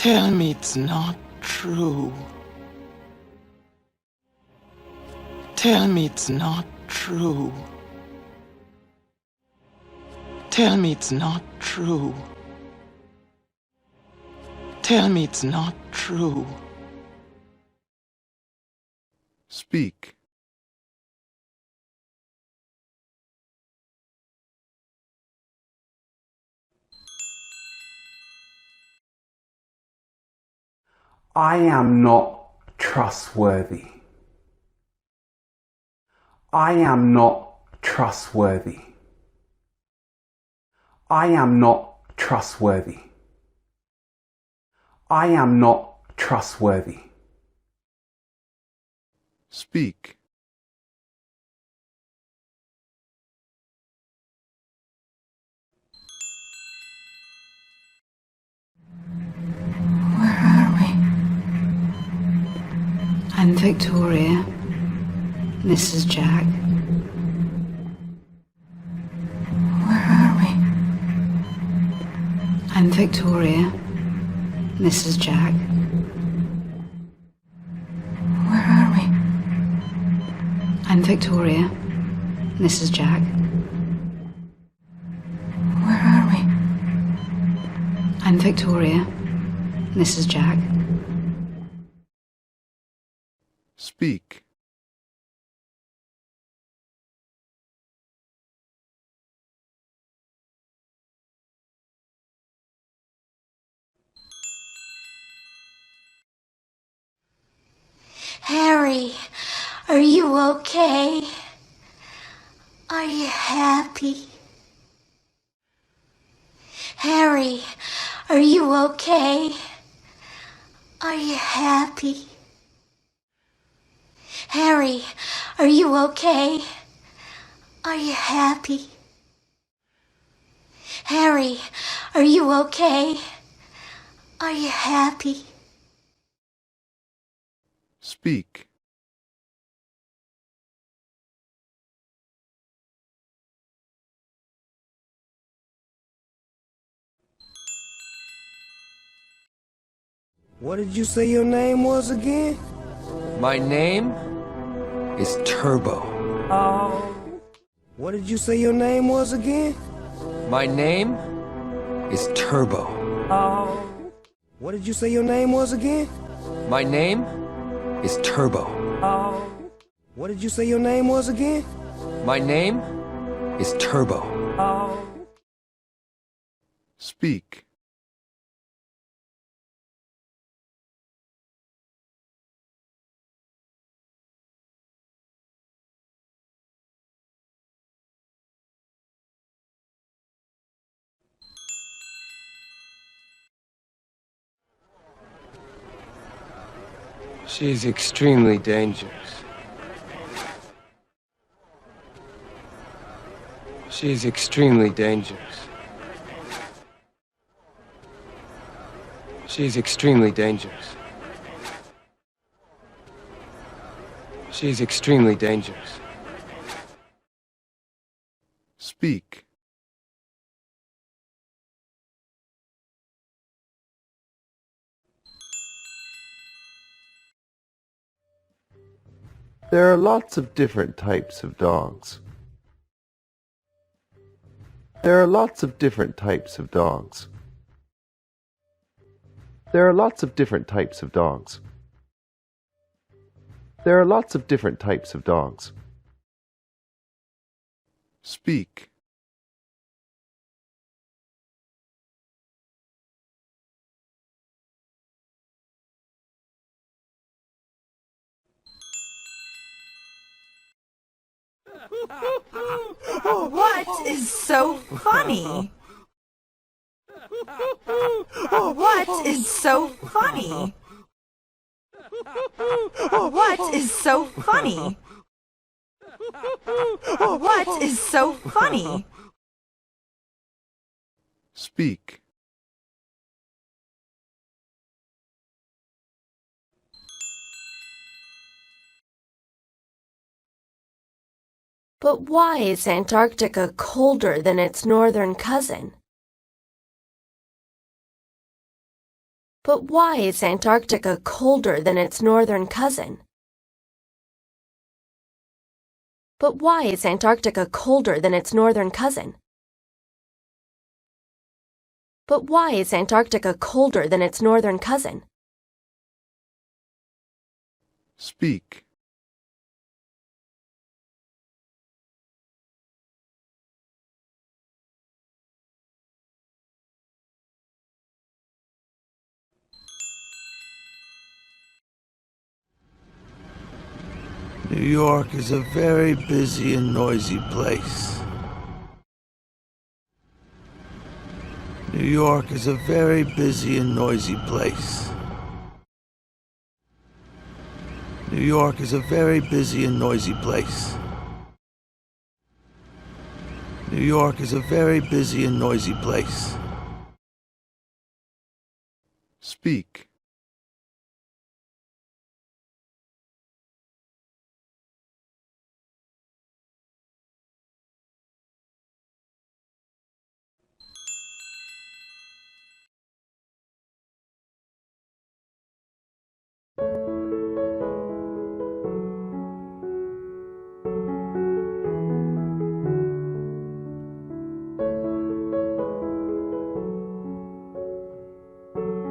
Tell me it's not true. Tell me it's not true. Tell me it's not true. Tell me it's not true. Speak. I am not trustworthy. I am not trustworthy. I am not trustworthy. I am not trustworthy. Speak. Where are we? I'm Victoria. This is Jack. Where are we? I'm Victoria. This is Jack. Where are we? I'm Victoria. This is Jack. Where are we? I'm Victoria. This is Jack. Speak. Harry, are you okay? Are you happy? Harry, are you okay? Are you happy? Harry, are you okay? Are you happy? Harry, are you okay? Are you happy? Speak. What did you say your name was again? My name is Turbo. What did you say your name was again? My name is Turbo. What did you say your name was again? My name is Turbo. What did you say your name was again? My name is Turbo. Speak. She is extremely dangerous. She is extremely dangerous. She is extremely dangerous. She is extremely dangerous. Speak. There are lots of different types of dogs. There are lots of different types of dogs. There are lots of different types of dogs. There are lots of different types of dogs. Speak. What is so funny? What is so funny? What is so funny? What is so funny? Speak. But why is Antarctica colder than its northern cousin? But why is Antarctica colder than its northern cousin? But why is Antarctica colder than its northern cousin? But why is Antarctica colder than its northern cousin? Speak. New York is a very busy and noisy place. New York is a very busy and noisy place. New York is a very busy and noisy place. New York is a very busy and noisy place. Speak.